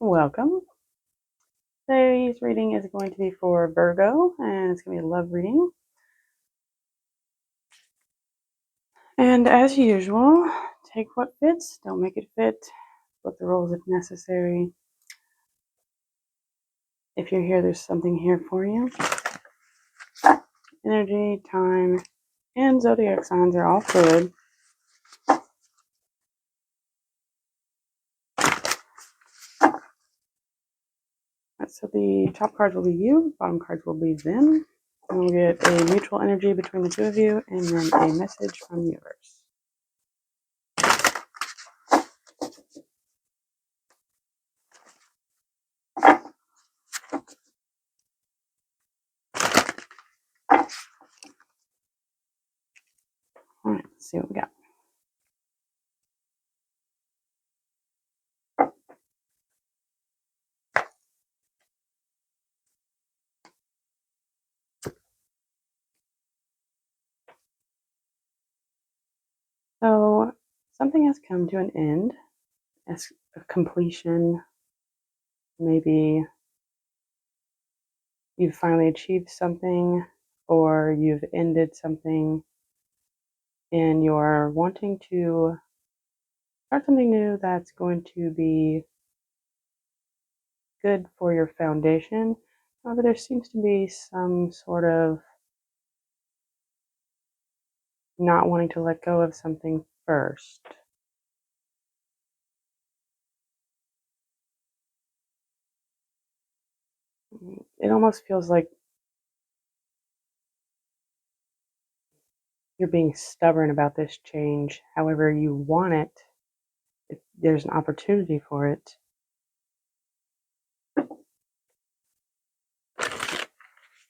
Welcome. Today's reading is going to be for Virgo, and it's going to be a love reading. And as usual, take what fits, don't make it fit, flip the roles if necessary. If you're here, there's something here for you. Energy, time, and zodiac signs are all fluid. So the top cards will be you, bottom cards will be them. And we'll get a mutual energy between the two of you, and then a message from the universe. All right, let's see what we got. So something has come to an end, as a completion. Maybe you've finally achieved something, or you've ended something, and you're wanting to start something new that's going to be good for your foundation. However, there seems to be some sort of not wanting to let go of something first. It almost feels like you're being stubborn about this change. However, you want it, if there's an opportunity for it.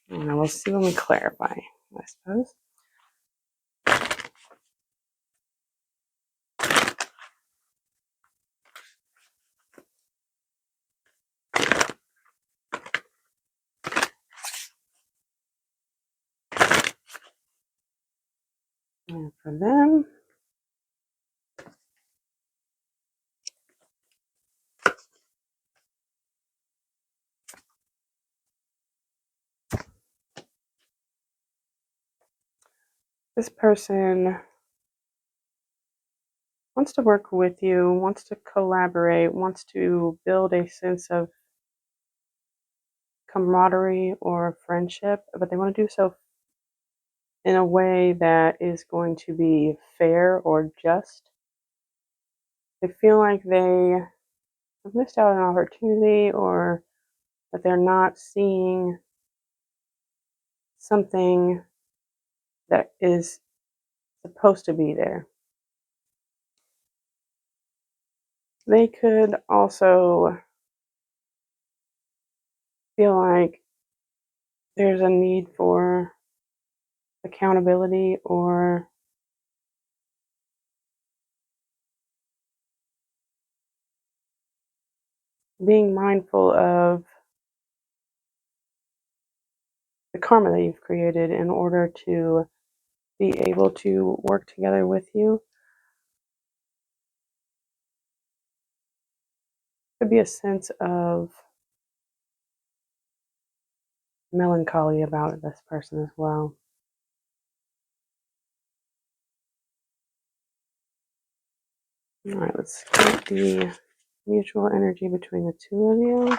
And we'll see when we clarify, I suppose. And for them, this person wants to work with you, wants to collaborate, wants to build a sense of camaraderie or friendship, but they want to do so in a way that is going to be fair or just. They feel like they have missed out on an opportunity, or that they're not seeing something that is supposed to be there. They could also feel like there's a need for accountability, or being mindful of the karma that you've created in order to be able to work together with you. Could be a sense of melancholy about this person as well. All right, let's get the mutual energy between the two of you.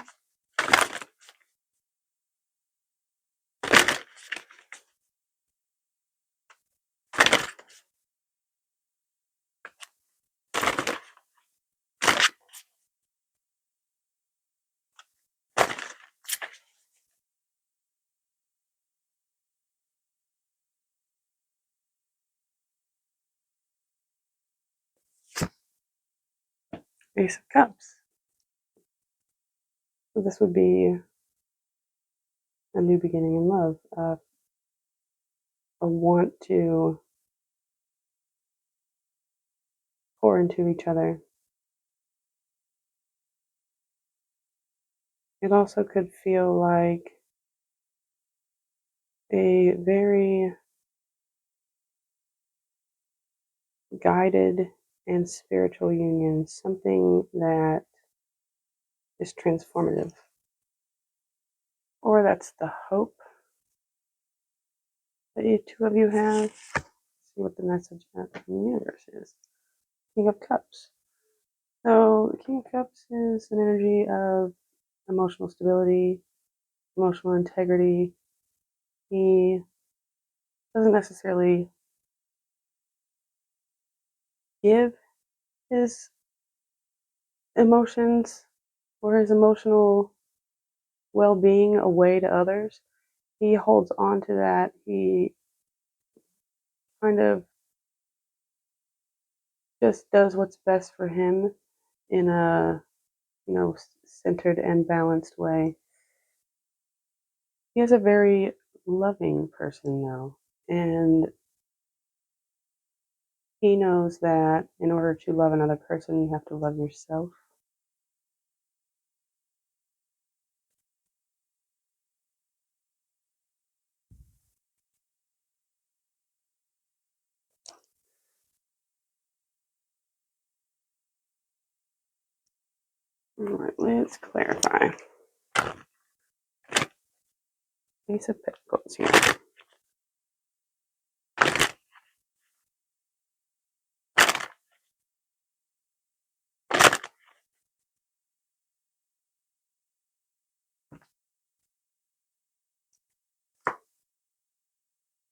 Ace of Cups. So this would be a new beginning in love, a want to pour into each other. It also could feel like a very guided and spiritual union, something that is transformative. Or that's the hope that you two of you have. Let's see what the message from the universe is. King of Cups. So the King of Cups is an energy of emotional stability, emotional integrity. He doesn't necessarily give his emotions or his emotional well-being away to others. He holds on to that. He kind of just does what's best for him in a, centered and balanced way. He is a very loving person, though, and he knows that in order to love another person, you have to love yourself. All right, let's clarify. Ace of Pentacles here.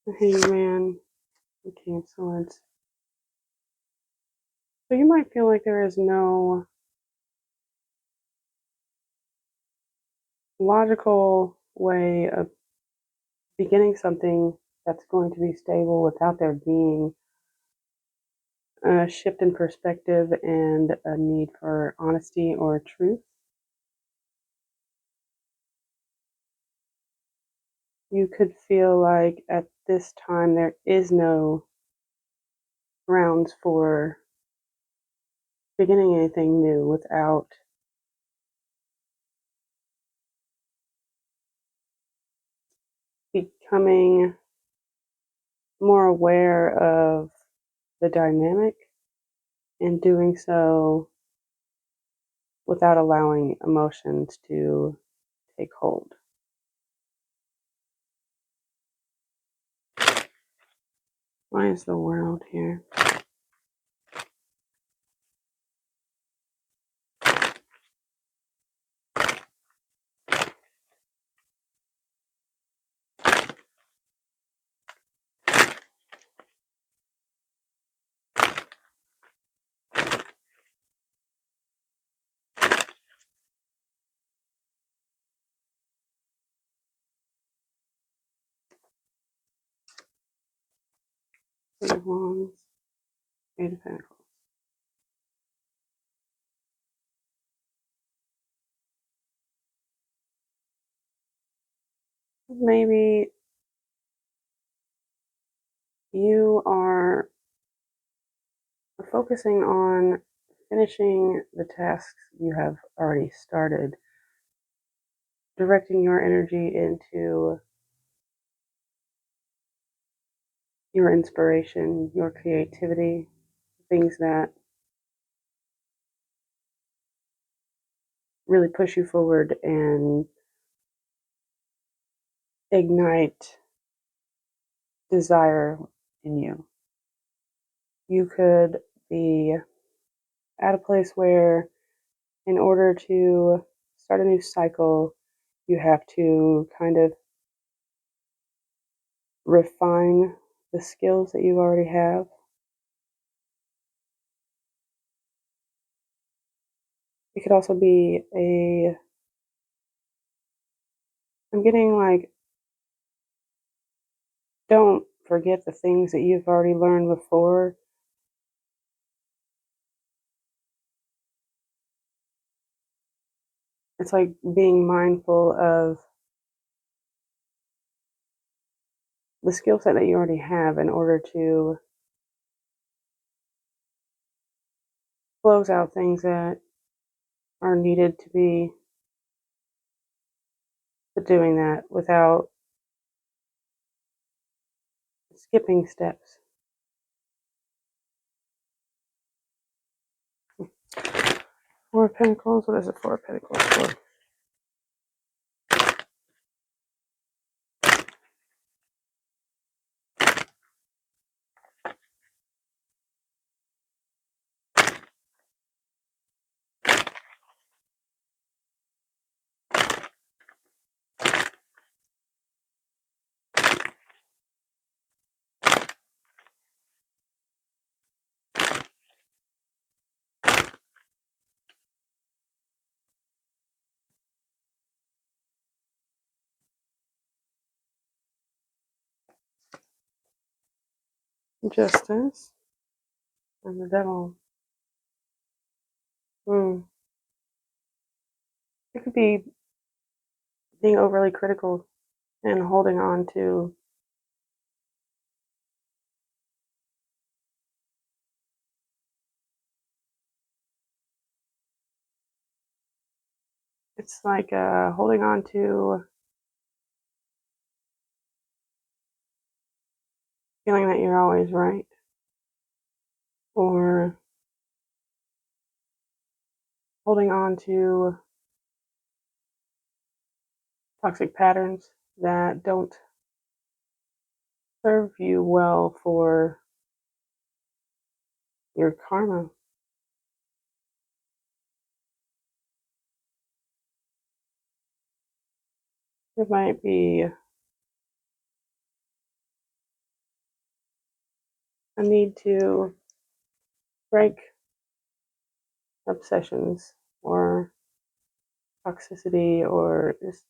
The Hangman, the King of Swords. So you might feel like there is no logical way of beginning something that's going to be stable without there being a shift in perspective and a need for honesty or truth. You could feel like at this time there is no grounds for beginning anything new without becoming more aware of the dynamic and doing so without allowing emotions to take hold. Why is the world here? Eight of Wands, Eight of Pentacles. Maybe you are focusing on finishing the tasks you have already started, directing your energy into your inspiration, your creativity, things that really push you forward and ignite desire in you. You could be at a place where, in order to start a new cycle, you have to kind of refine the skills that you already have. It could also be I'm getting like, don't forget the things that you've already learned before. It's like being mindful of the skill set that you already have in order to close out things that are needed to be, but doing that without skipping steps. Four of Pentacles. What is the Four of Pentacles for? Justice and the Devil. It could be being overly critical and holding on to it's like holding on to feeling that you're always right, or holding on to toxic patterns that don't serve you well for your karma. It might be a need to break obsessions or toxicity or just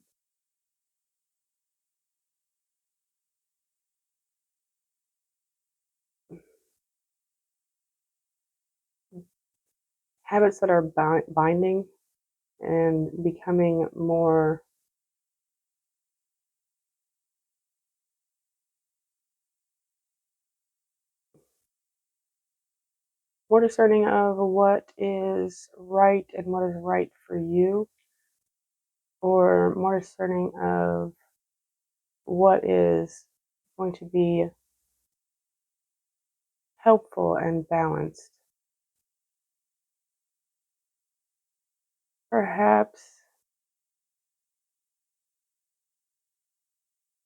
habits that are binding and becoming more discerning of what is right and what is right for you, or more discerning of what is going to be helpful and balanced. Perhaps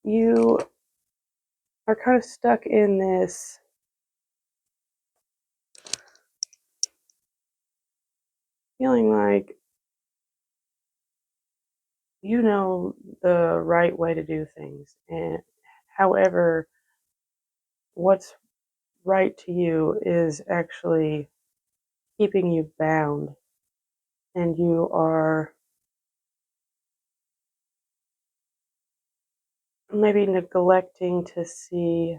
you are kind of stuck in this feeling like you know the right way to do things, and however, what's right to you is actually keeping you bound, and you are maybe neglecting to see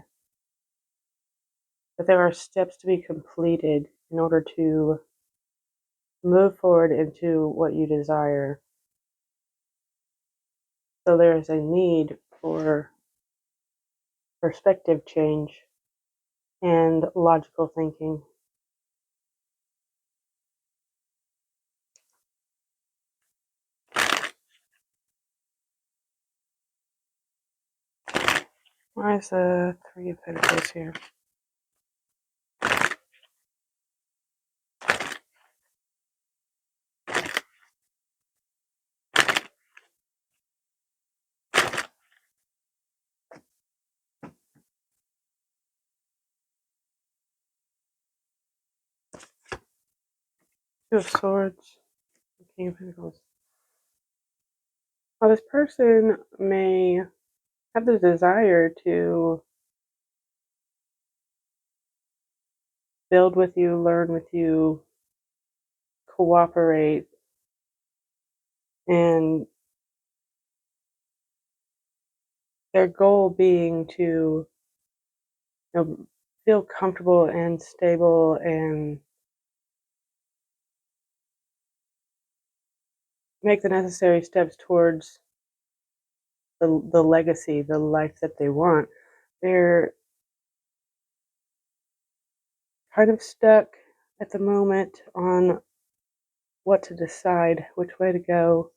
that there are steps to be completed in order to move forward into what you desire. So there is a need for perspective change and logical thinking. Why is the Three of Pentacles here? Two of Swords, King of Pentacles. Well, this person may have the desire to build with you, learn with you, cooperate, and their goal being to feel comfortable and stable and make the necessary steps towards the legacy, the life that they want. They're kind of stuck at the moment on what to decide, which way to go.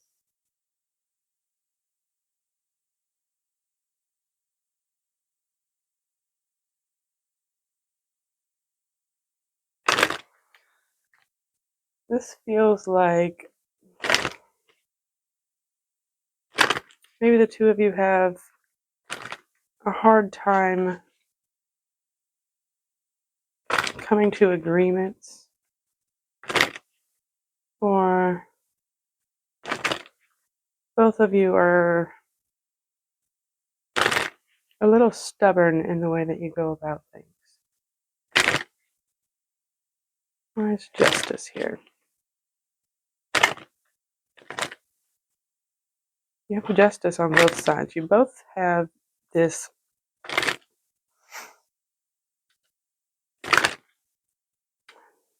This feels like maybe the two of you have a hard time coming to agreements, or both of you are a little stubborn in the way that you go about things. Where's justice here? You have justice on both sides. You both have this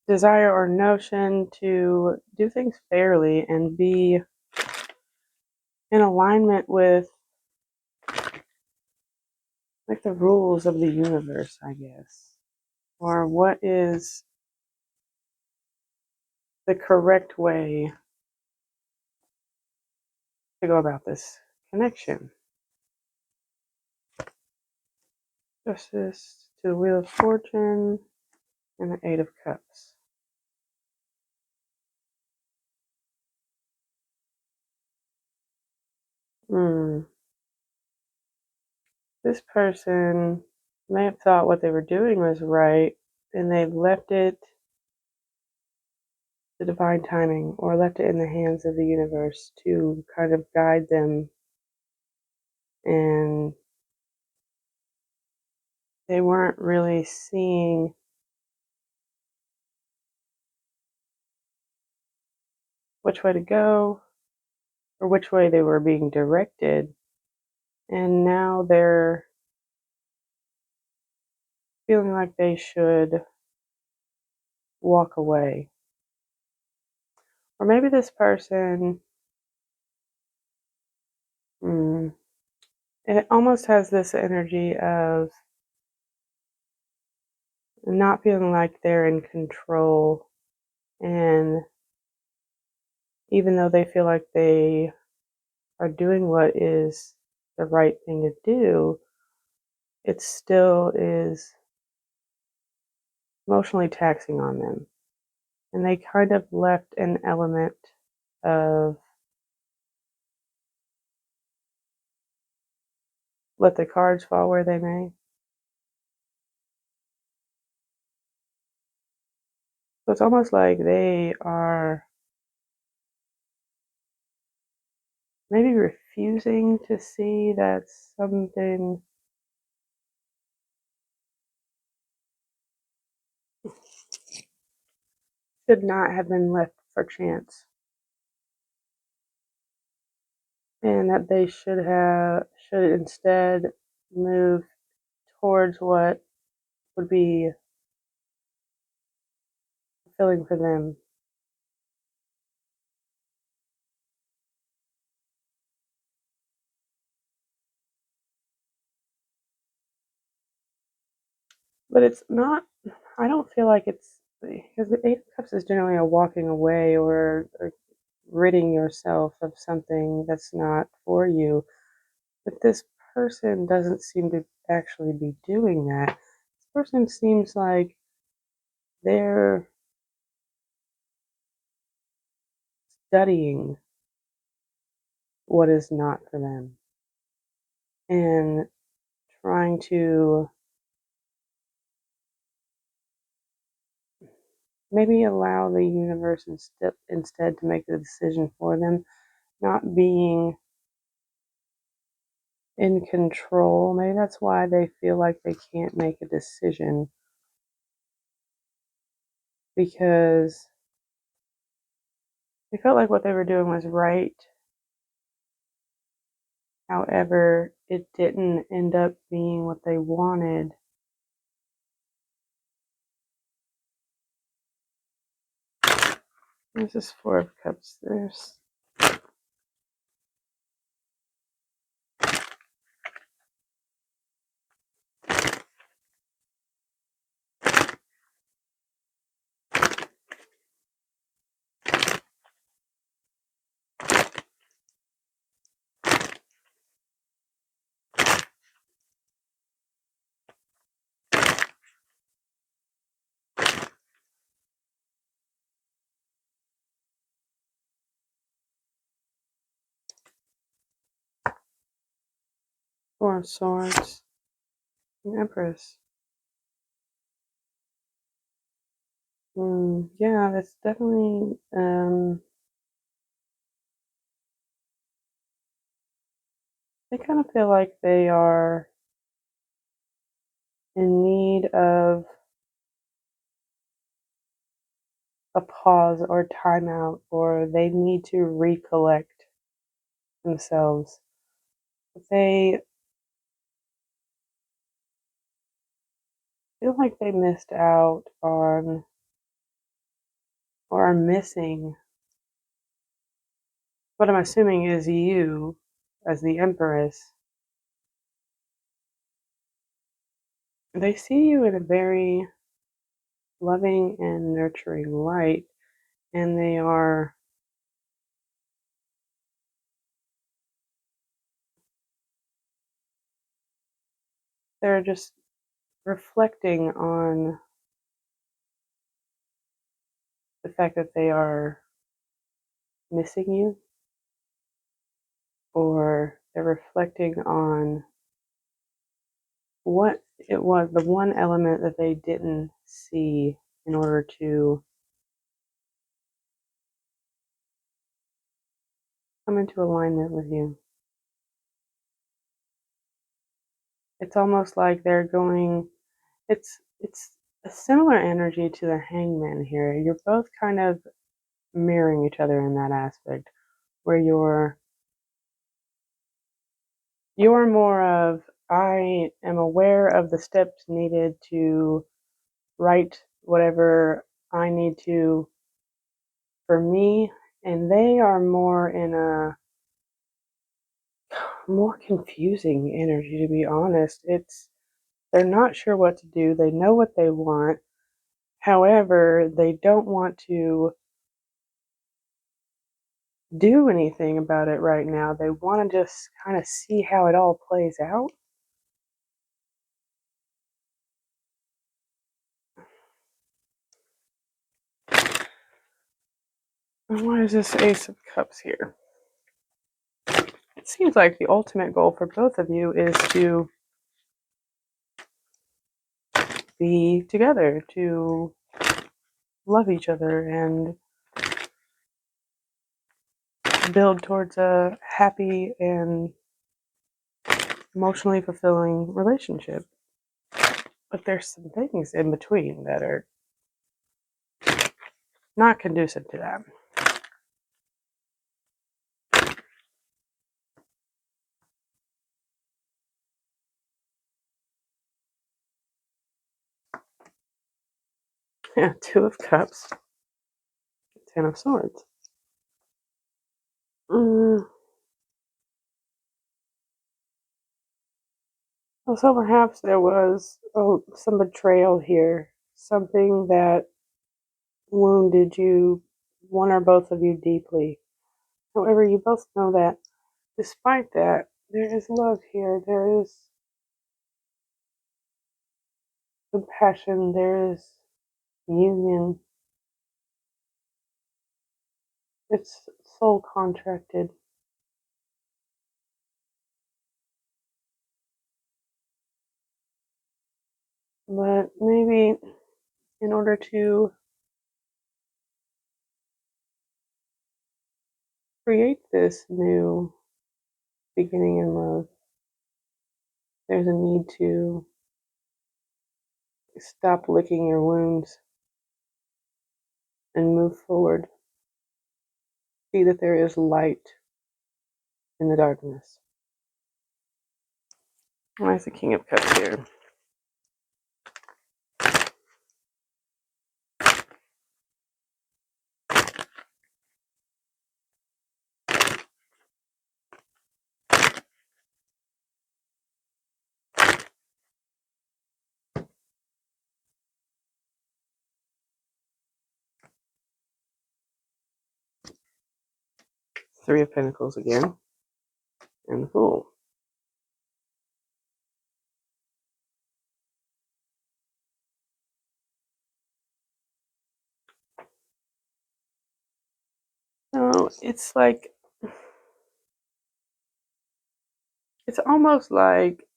desire or notion to do things fairly and be in alignment with like the rules of the universe, I guess. Or what is the correct way to go about this connection. Justice to the Wheel of Fortune and the Eight of Cups. This person may have thought what they were doing was right, and they left it to divine timing, or left it in the hands of the universe to kind of guide them, and they weren't really seeing which way to go or which way they were being directed, and now they're feeling like they should walk away. Or maybe this person, it almost has this energy of not feeling like they're in control, and even though they feel like they are doing what is the right thing to do, it still is emotionally taxing on them. And they kind of left an element of let the cards fall where they may. So it's almost like they are maybe refusing to see that something should not have been left for chance, and that they should instead move towards what would be fulfilling for them. But it's not, I don't feel like it's, because the Eight of Cups is generally a walking away, or ridding yourself of something that's not for you. But this person doesn't seem to actually be doing that. This person seems like they're studying what is not for them and trying to maybe allow the universe instead to make the decision for them, not being in control. Maybe that's why they feel like they can't make a decision, because they felt like what they were doing was right. However, it didn't end up being what they wanted. There's this Four of Cups. There's Four of Swords, and Empress. Yeah, that's definitely they kind of feel like they are in need of a pause or timeout, or they need to recollect themselves. They feel like they missed out on or are missing what I'm assuming is you as the Empress. They see you in a very loving and nurturing light, and they're just reflecting on the fact that they are missing you, or they're reflecting on what it was, the one element that they didn't see in order to come into alignment with you. It's almost like they're going, it's a similar energy to the Hangman here. You're both kind of mirroring each other in that aspect where you're more of, I am aware of the steps needed to write whatever I need to for me, and they are more in a more confusing energy, to be honest. It's they're not sure what to do. They know what they want. However, they don't want to do anything about it right now. They want to just kind of see how it all plays out. And why is this Ace of Cups here? It seems like the ultimate goal for both of you is to be together, to love each other, and build towards a happy and emotionally fulfilling relationship. But there's some things in between that are not conducive to that. Yeah, Two of Cups, Ten of Swords. Mm, well, so perhaps there was some betrayal here, something that wounded you, one or both of you, deeply. However, you both know that despite that, there is love here, there is compassion, there is union. It's soul contracted. But maybe in order to create this new beginning in love, there's a need to stop licking your wounds and move forward. See that there is light in the darkness. Why is the King of Cups here? Three of Pentacles again, and the Fool. So it's like It's almost like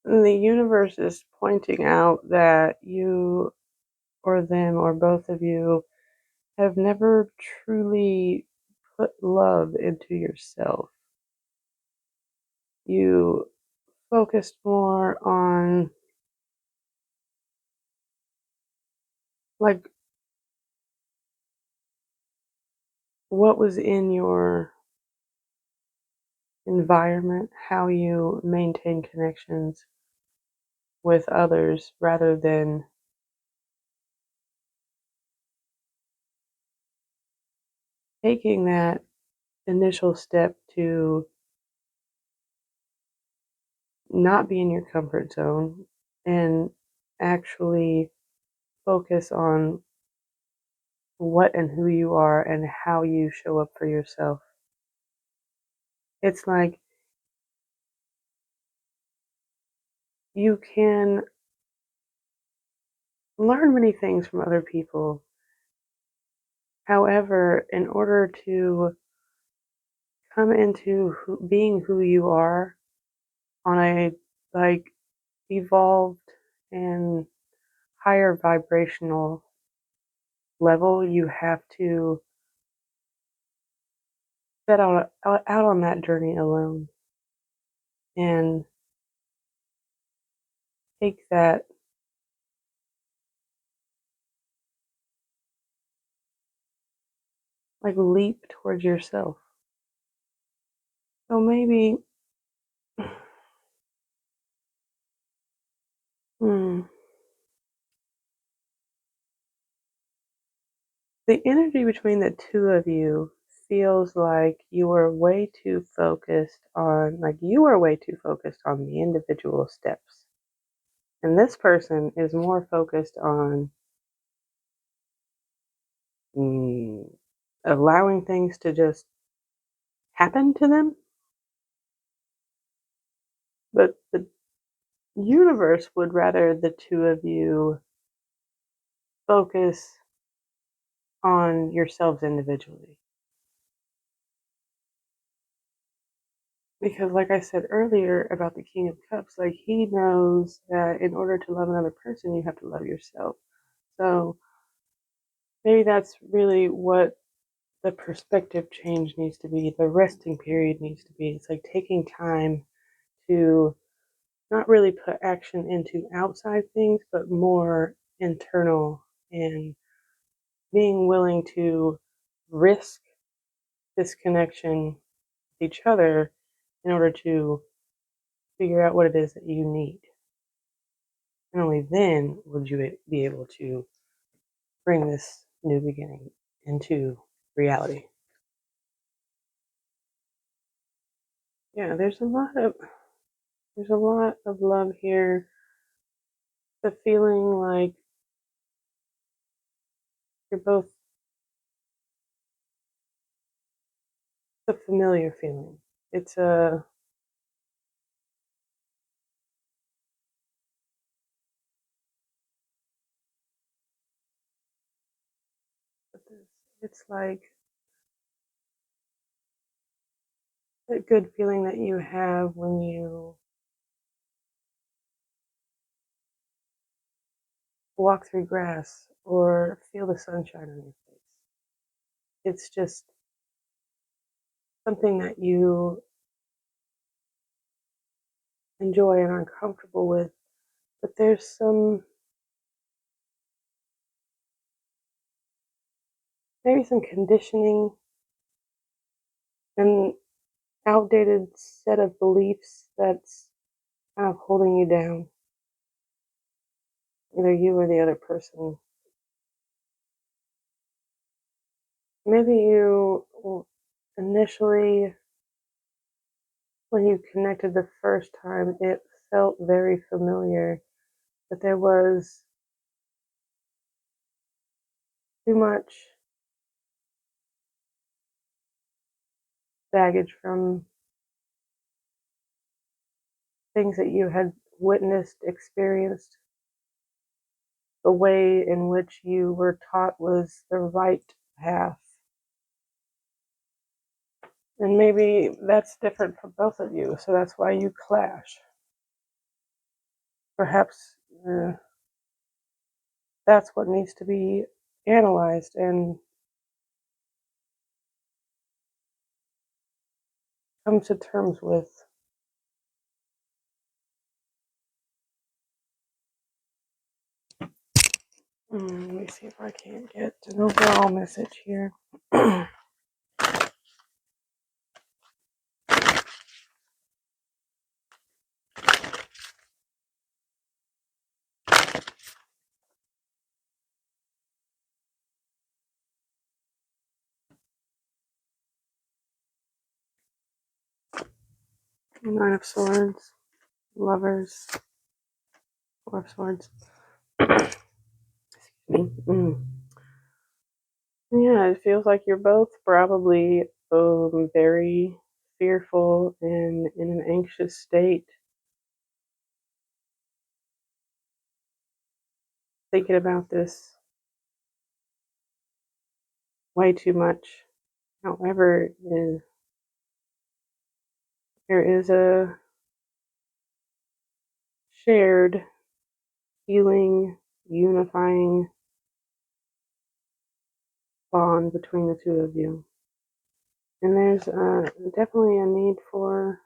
the universe is pointing out that you or them or both of you have never truly put love into yourself. You focused more on like what was in your environment, how you maintain connections with others rather than taking that initial step to not be in your comfort zone and actually focus on what and who you are and how you show up for yourself. It's like you can learn many things from other people. However, in order to come into being who you are on a like evolved and higher vibrational level, you have to set out on that journey alone and take that like leap towards yourself. So maybe hmm, the energy between the two of you feels like you are way too focused on the individual steps. And this person is more focused on mm, allowing things to just happen to them. But the universe would rather the two of you focus on yourselves individually. Because, like I said earlier about the King of Cups, like he knows that in order to love another person, you have to love yourself. So maybe that's really what the perspective change needs to be, the resting period needs to be. It's like taking time to not really put action into outside things, but more internal and being willing to risk this connection with each other in order to figure out what it is that you need. And only then would you be able to bring this new beginning into reality. Yeah, there's a lot of love here. The feeling like you're both the familiar feeling. It's a it's like that good feeling that you have when you walk through grass or feel the sunshine on your face. It's just something that you enjoy and are comfortable with. But there's maybe some conditioning and outdated set of beliefs that's kind of holding you down, either you or the other person. Maybe you initially, when you connected the first time, it felt very familiar, but there was too much baggage from things that you had witnessed, experienced, the way in which you were taught was the right path. And maybe that's different for both of you, so that's why you clash. Perhaps that's what needs to be analyzed and come to terms with. Let me see if I can't get an overall message here. Nine of Swords, Lovers, Four of Swords. Excuse me. Yeah, it feels like you're both probably very fearful and in an anxious state, thinking about this way too much. However, there is a shared healing, unifying bond between the two of you. And there's definitely a need for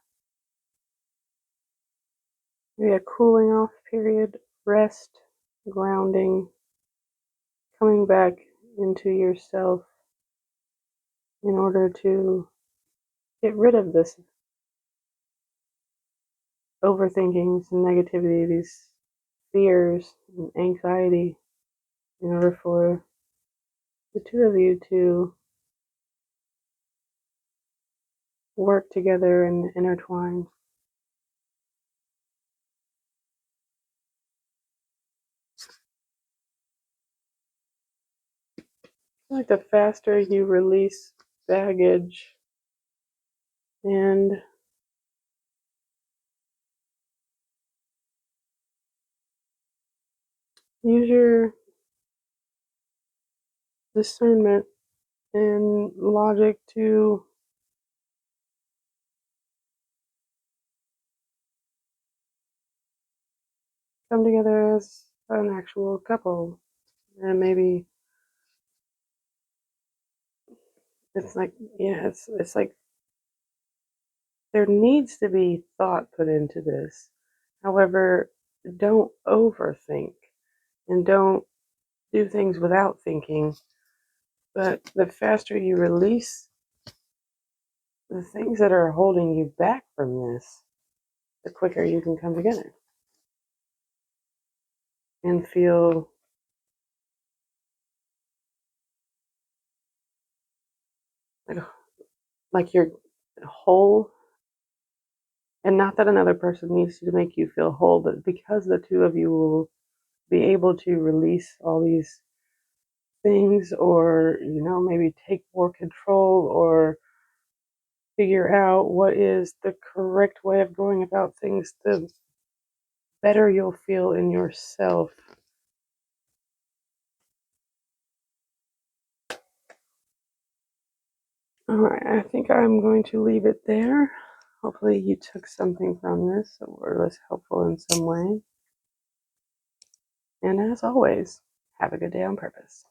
maybe a cooling off period, rest, grounding, coming back into yourself in order to get rid of this overthinkings and negativity, these fears and anxiety, in order for the two of you to work together and intertwine. Like the faster you release baggage and use your discernment and logic to come together as an actual couple. And maybe it's like, yeah, it's like there needs to be thought put into this. However, don't overthink and don't do things without thinking. But the faster you release the things that are holding you back from this, the quicker you can come together and feel like, like you're whole. And not that another person needs to make you feel whole, but because the two of you will be able to release all these things, or maybe take more control, or figure out what is the correct way of going about things, the better you'll feel in yourself. All right, I think I'm going to leave it there. Hopefully you took something from this or was helpful in some way. And as always, have a good day on purpose.